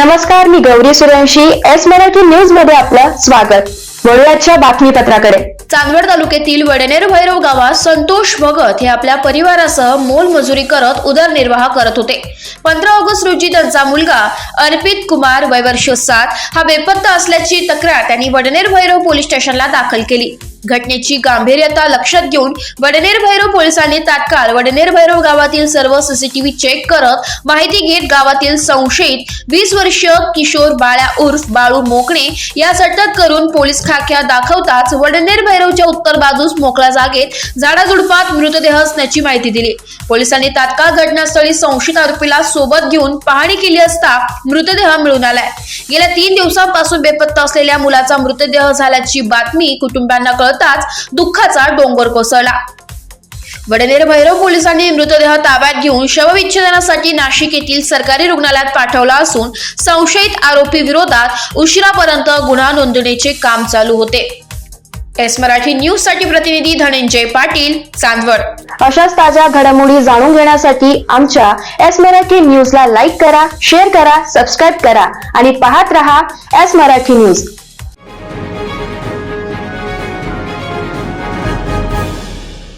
नमस्कार, मी Gauri Suryavanshi. S Marathi news मध्ये आपलं स्वागत. वळूयाच्या बातमीपत्राकडे. चांदवड तालुक्यातील वडनेर भैरव गावात संतोष भगत हे आपल्या परिवारासह मोलमजुरी करत उदरनिर्वाह करत होते. 15 ऑगस्ट रोजी त्यांचा मुलगा अर्पित कुमार वय वर्ष 7 हा बेपत्ता असल्याची तक्रार त्यांनी वडनेर भैरव पोलीस स्टेशनला दाखल केली. घटनेची गांभीर्यता लक्षात घेऊन वडनेर भैरव पोलिसांनी तात्काळ वडनेर भैरव गावातील सर्व सीसीटीव्ही चेक करत माहिती घेत गावातील संशयित 20 वर्षीय किशोर बाळ्या उर्फ बाळू मोकणे यास अटक करून पोलीस खाक्या दाखवताच वडनेर भैरवच्या उत्तर बाजूस मोकळ्या जागेत झाडाझुडपात मृतदेह असण्याची माहिती दिली. पोलिसांनी तात्काळ घटनास्थळी संशयित आरोपीला सोबत घेऊन पाहणी केली असता मृतदेह मिळून आलाय. गेल्या 3 दिवसांपासून बेपत्ता असलेल्या मुलाचा मृतदेह झाल्याची बातमी कुटुंबियांना कळताच दुःखाचा डोंगर कोसळला. वडनेर भैरव पोलिसांनी मृतदेह ताब्यात घेऊन शवविच्छेदनासाठी नाशिक येथील सरकारी रुग्णालयात पाठवला असून संशयित आरोपी विरोधात उशिरापर्यंत गुन्हा नोंदवण्याचे काम चालू होते. एस मराठी न्यूज साठी प्रतिनिधी धनंजय पाटील, चांदवड. अशाच ताज्या घडामोडी जाणून घेण्यासाठी आमच्या एस मराठी न्यूजला लाईक करा, शेअर करा, सबस्क्राईब करा आणि पाहत रहा एस मराठी न्यूज.